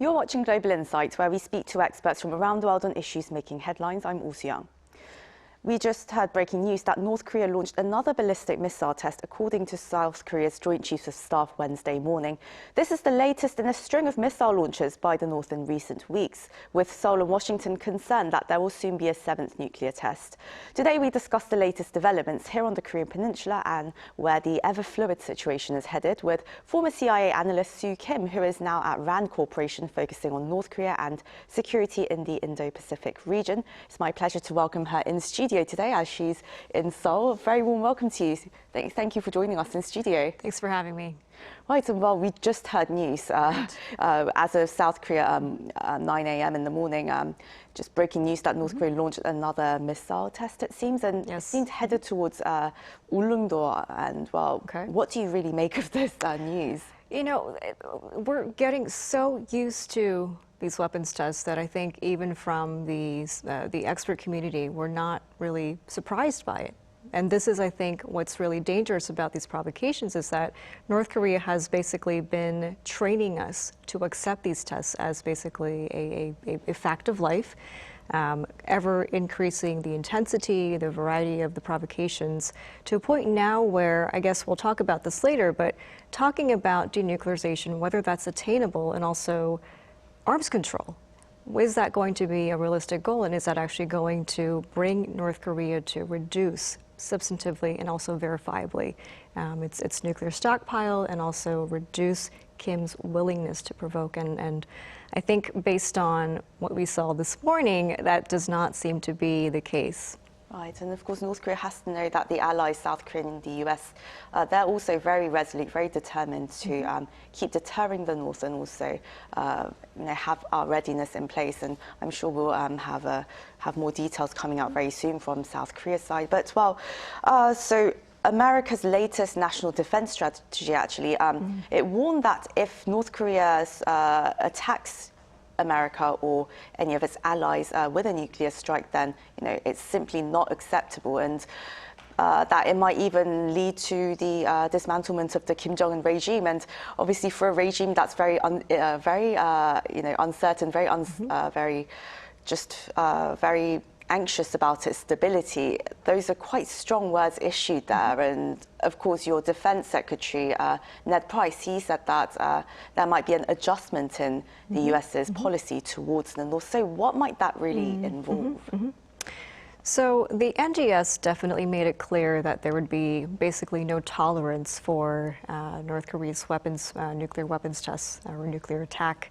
You're watching Global Insight, where we speak to experts from around the world on issues making headlines. I'm Soo Kim. We just heard breaking news that North Korea launched another ballistic missile test, according to South Korea's Joint Chiefs of Staff Wednesday morning. This is the latest in a string of missile launches by the North in recent weeks, with Seoul and Washington concerned that there will soon be a seventh nuclear test. Today we discuss the latest developments here on the Korean Peninsula and where the ever-fluid situation is headed, with former CIA analyst Soo Kim, who is now at RAND Corporation, focusing on North Korea and security in the Indo-Pacific region. It's my pleasure to welcome her in studio today as she's in Seoul. Very warm welcome to you. Thank you for joining us in studio. Thanks for having me. Right, and well, we just heard news as of South Korea 9 a.m. in the morning, just breaking news that North Korea launched another missile test, it seems, and it seems headed towards Ulleungdo. And well, what do you really make of this news? You know, we're getting so used to these weapons tests that I think even from the expert community, we're not really surprised by it. And this is, I think, what's really dangerous about these provocations is that North Korea has basically been training us to accept these tests as basically a fact of life, ever increasing the intensity, the variety of the provocations, to a point now where, I guess we'll talk about this later, but talking about denuclearization, whether that's attainable, and also arms control. Is that going to be a realistic goal, and is that actually going to bring North Korea to reduce substantively and also verifiably its nuclear stockpile, and also reduce Kim's willingness to provoke? And I think based on what we saw this morning, that does not seem to be the case. Right, and of course North Korea has to know that the allies, South Korea and the US, they're also very resolute, very determined to keep deterring the North, and also have our readiness in place. And I'm sure we'll have more details coming out very soon from South Korea's side. But well, so America's latest national defense strategy, actually, it warned that if North Korea attacks America or any of its allies with a nuclear strike, then it's simply not acceptable, and that it might even lead to the dismantlement of the Kim Jong-un regime. And obviously, for a regime that's very uncertain, very anxious about its stability, those are quite strong words issued there. And of course, your Defense Secretary, Ned Price, he said that there might be an adjustment in the US's policy towards the North. So what might that really involve? So the NDS definitely made it clear that there would be basically no tolerance for North Korea's nuclear weapons tests or nuclear attack.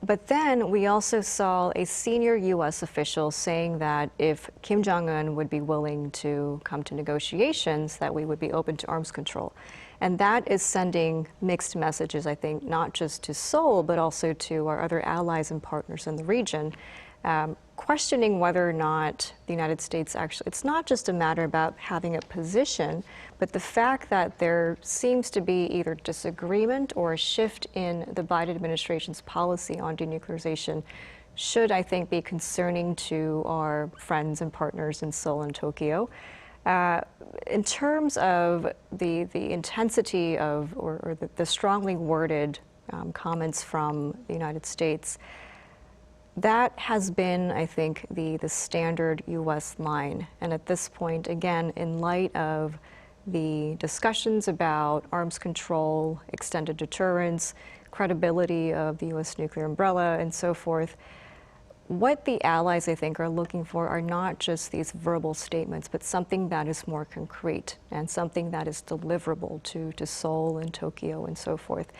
But then we also saw a senior U.S. official saying that if Kim Jong-un would be willing to come to negotiations, that we would be open to arms control. And that is sending mixed messages, I think, not just to Seoul, but also to our other allies and partners in the region, questioning whether or not the United States actually, it's not just a matter about having a position, but the fact that there seems to be either disagreement or a shift in the Biden administration's policy on denuclearization should, I think, be concerning to our friends and partners in Seoul and Tokyo. In terms of the intensity of, or the strongly worded comments from the United States, that has been, I think, the standard U.S. line. And at this point, again, in light of the discussions about arms control, extended deterrence, credibility of the U.S. nuclear umbrella, and so forth, what the allies, I think, are looking for are not just these verbal statements, but something that is more concrete and something that is deliverable to Seoul and Tokyo and so forth.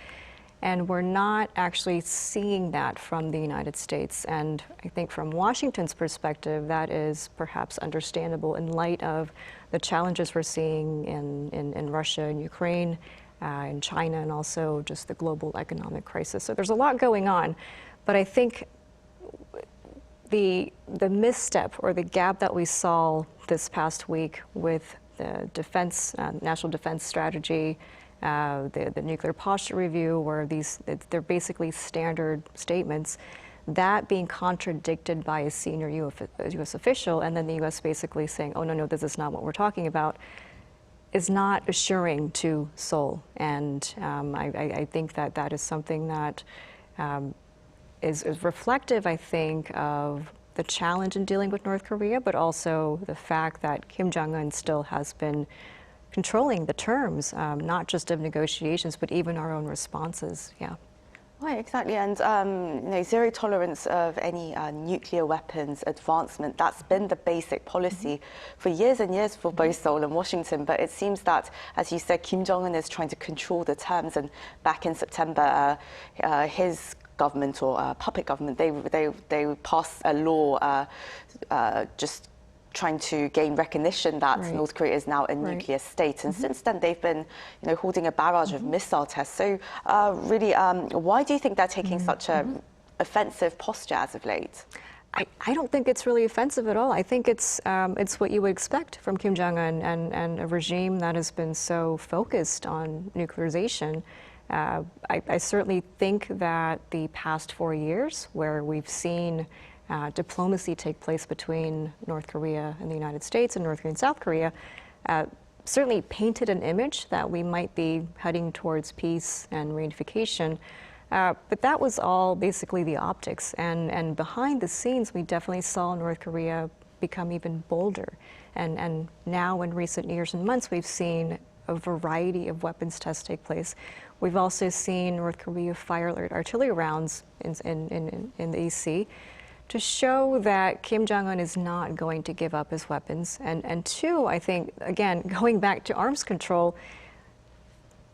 And we're not actually seeing that from the United States. And I think from Washington's perspective, that is perhaps understandable in light of the challenges we're seeing in Russia and Ukraine, in China, and also just the global economic crisis. So there's a lot going on. But I think the misstep or the gap that we saw this past week with the national defense strategy, the nuclear posture review, where they're basically standard statements, that being contradicted by a senior U.S. official, and then the U.S. basically saying, oh, no, this is not what we're talking about, is not assuring to Seoul. And I think that is something that is reflective, I think, of the challenge in dealing with North Korea, but also the fact that Kim Jong-un still has been controlling the terms, not just of negotiations, but even our own responses. Yeah. Right, exactly. And zero tolerance of any nuclear weapons advancement, that's been the basic policy for years and years for both Seoul and Washington. But it seems that, as you said, Kim Jong-un is trying to control the terms. And back in September, his government or puppet government, they passed a law just trying to gain recognition that North Korea is now a nuclear state. And since then, they've been holding a barrage of missile tests. So really, why do you think they're taking such an offensive posture as of late? I don't think it's really offensive at all. I think it's what you would expect from Kim Jong-un and a regime that has been so focused on nuclearization. I certainly think that the past 4 years, where we've seen diplomacy take place between North Korea and the United States and North Korea and South Korea, certainly painted an image that we might be heading towards peace and reunification. But that was all basically the optics. And behind the scenes, we definitely saw North Korea become even bolder. And now in recent years and months, we've seen a variety of weapons tests take place. We've also seen North Korea fire artillery rounds in the EC to show that Kim Jong-un is not going to give up his weapons. And two, I think, again, going back to arms control,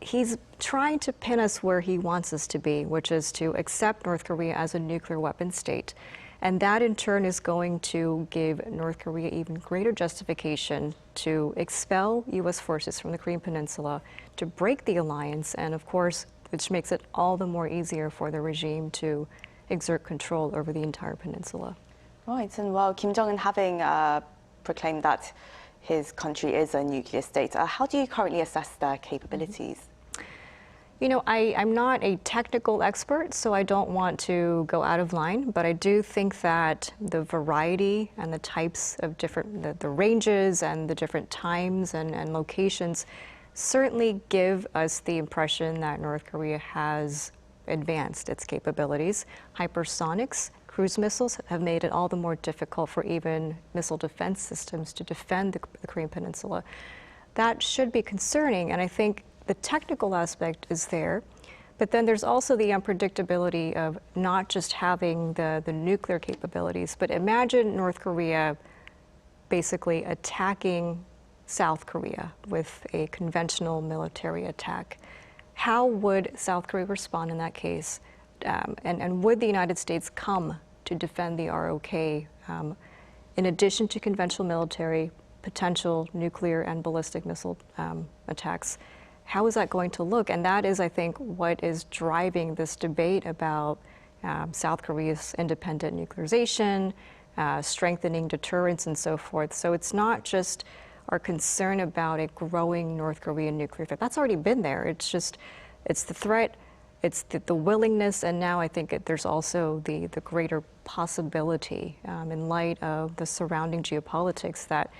he's trying to pin us where he wants us to be, which is to accept North Korea as a nuclear weapon state. And that in turn is going to give North Korea even greater justification to expel U.S. forces from the Korean Peninsula, to break the alliance, and of course, which makes it all the more easier for the regime to exert control over the entire peninsula. Right, and while Kim Jong-un having proclaimed that his country is a nuclear state, how do you currently assess their capabilities? You know, I'm not a technical expert, so I don't want to go out of line, but I do think that the variety and the types of different, the ranges and the different times and locations certainly give us the impression that North Korea has advanced its capabilities. Hypersonics, cruise missiles have made it all the more difficult for even missile defense systems to defend the Korean Peninsula. That should be concerning, and I think the technical aspect is there, but then there's also the unpredictability of not just having the nuclear capabilities, but imagine North Korea basically attacking South Korea with a conventional military attack. How would South Korea respond in that case? And would the United States come to defend the ROK in addition to conventional military, potential nuclear and ballistic missile attacks? How is that going to look? And that is, I think, what is driving this debate about South Korea's independent nuclearization, strengthening deterrence, and so forth. So it's not just our concern about a growing North Korean nuclear threat. That's already been there. It's just, it's the threat, it's the willingness, and now I think there's also the greater possibility in light of the surrounding geopolitics that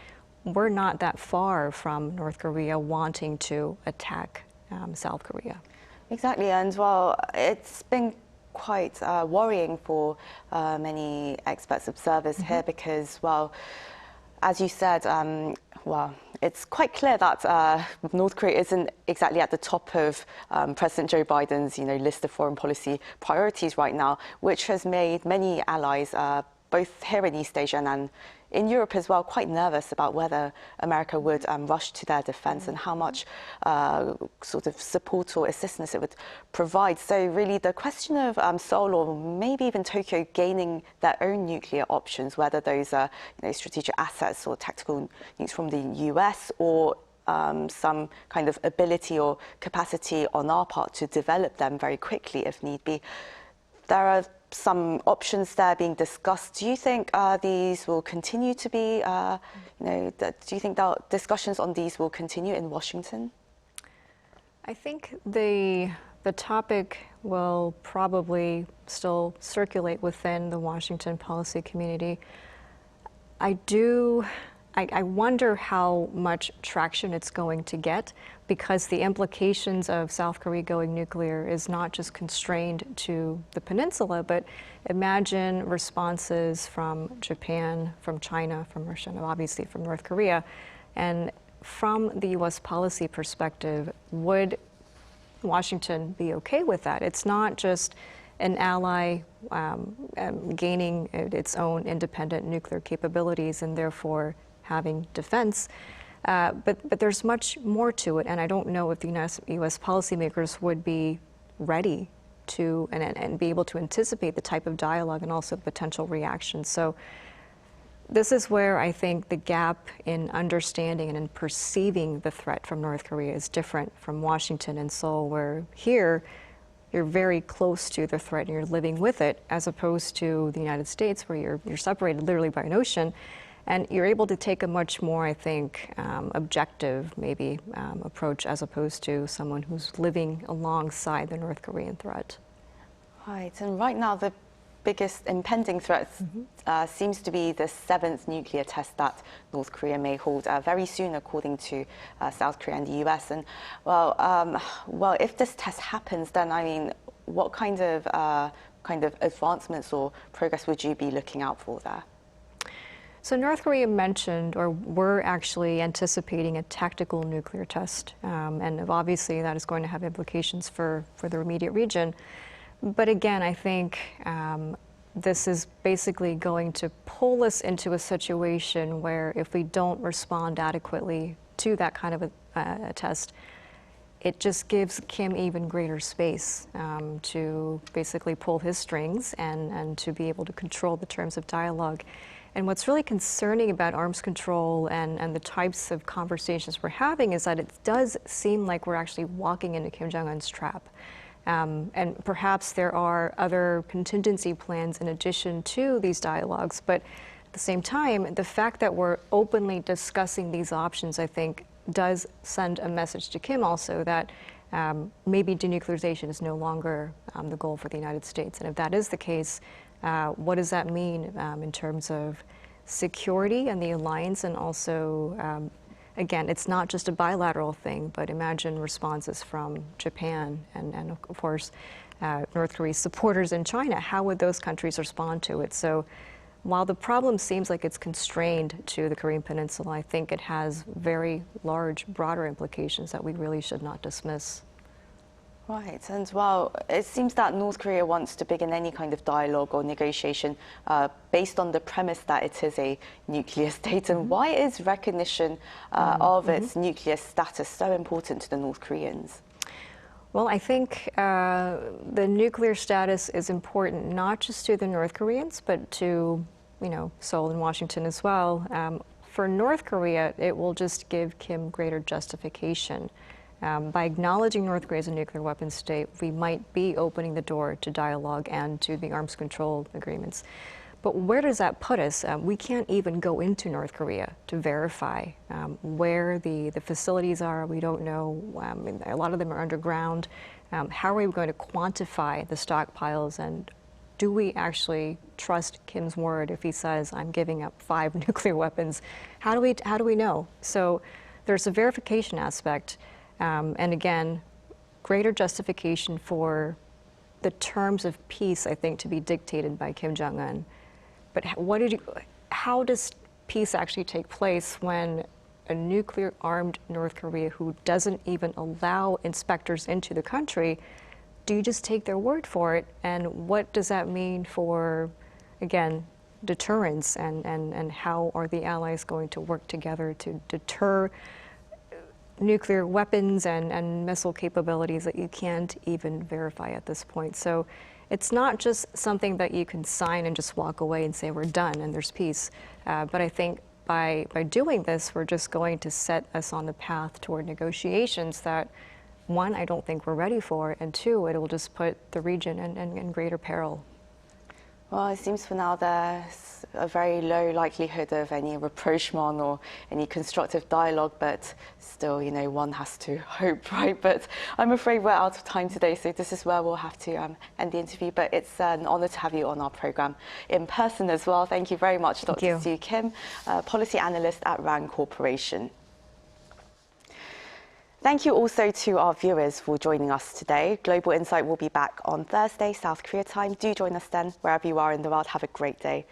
we're not that far from North Korea wanting to attack South Korea. Exactly, and well, it's been quite worrying for many experts, observers here because, well, as you said, well, it's quite clear that North Korea isn't exactly at the top of President Joe Biden's, list of foreign policy priorities right now, which has made many allies, both here in East Asia and in Europe as well, quite nervous about whether America would rush to their defense and how much sort of support or assistance it would provide. So really the question of Seoul or maybe even Tokyo gaining their own nuclear options, whether those are strategic assets or tactical nukes from the U.S. or some kind of ability or capacity on our part to develop them very quickly if need be. There are some options there being discussed. Do you think these will continue to be, do you think that discussions on these will continue in Washington? I think the topic will probably still circulate within the Washington policy community. I I wonder how much traction it's going to get, because the implications of South Korea going nuclear is not just constrained to the peninsula, but imagine responses from Japan, from China, from Russia, and obviously from North Korea. And from the U.S. policy perspective, would Washington be okay with that? It's not just an ally gaining its own independent nuclear capabilities and therefore having defense, but there's much more to it, and I don't know if the U.S. policymakers would be ready to and be able to anticipate the type of dialogue and also the potential reactions. So this is where I think the gap in understanding and in perceiving the threat from North Korea is different from Washington and Seoul, where here you're very close to the threat and you're living with it, as opposed to the United States, where you're separated literally by an ocean, and you're able to take a much more, I think, objective maybe approach, as opposed to someone who's living alongside the North Korean threat. Right, and right now the biggest impending threat seems to be the 7th nuclear test that North Korea may hold very soon, according to South Korea and the U.S. And well, if this test happens, then I mean, what kind of advancements or progress would you be looking out for there? So North Korea mentioned, or we're actually anticipating a tactical nuclear test, and obviously that is going to have implications for the immediate region. But again, I think this is basically going to pull us into a situation where if we don't respond adequately to that kind of a test, it just gives Kim even greater space to basically pull his strings and to be able to control the terms of dialogue. And what's really concerning about arms control and the types of conversations we're having is that it does seem like we're actually walking into Kim Jong-un's trap. And perhaps there are other contingency plans in addition to these dialogues, but at the same time, the fact that we're openly discussing these options, I think, does send a message to Kim also that maybe denuclearization is no longer the goal for the United States. And if that is the case, what does that mean in terms of security and the alliance, and also again, it's not just a bilateral thing, but imagine responses from Japan and of course, North Korea's supporters in China. How would those countries respond to it? So while the problem seems like it's constrained to the Korean Peninsula, I think it has very large, broader implications that we really should not dismiss. Right, and well, it seems that North Korea wants to begin any kind of dialogue or negotiation based on the premise that it is a nuclear state. And why is recognition of its nuclear status so important to the North Koreans? Well, I think the nuclear status is important not just to the North Koreans, but to, Seoul and Washington as well. For North Korea, it will just give Kim greater justification. By acknowledging North Korea as a nuclear weapons state, we might be opening the door to dialogue and to the arms control agreements. But where does that put us? We can't even go into North Korea to verify where the facilities are. We don't know. A lot of them are underground. How are we going to quantify the stockpiles? And do we actually trust Kim's word if he says, I'm giving up 5 nuclear weapons? How do we know? So there's a verification aspect. And again, greater justification for the terms of peace, I think, to be dictated by Kim Jong-un. But how does peace actually take place when a nuclear-armed North Korea, who doesn't even allow inspectors into the country, do you just take their word for it? And what does that mean for, again, deterrence? And how are the allies going to work together to deter nuclear weapons and missile capabilities that you can't even verify at this point? So it's not just something that you can sign and just walk away and say we're done and there's peace. But I think by doing this, we're just going to set us on the path toward negotiations that, one, I don't think we're ready for, and two, it will just put the region in greater peril. Well, it seems for now there's a very low likelihood of any rapprochement or any constructive dialogue, but still, one has to hope, right? But I'm afraid we're out of time today, so this is where we'll have to end the interview. But it's an honour to have you on our programme in person as well. Thank you very much, Dr. Soo Kim, policy analyst at Arirang Corporation. Thank you also to our viewers for joining us today. Global Insight will be back on Thursday, South Korea time. Do join us then, wherever you are in the world. Have a great day.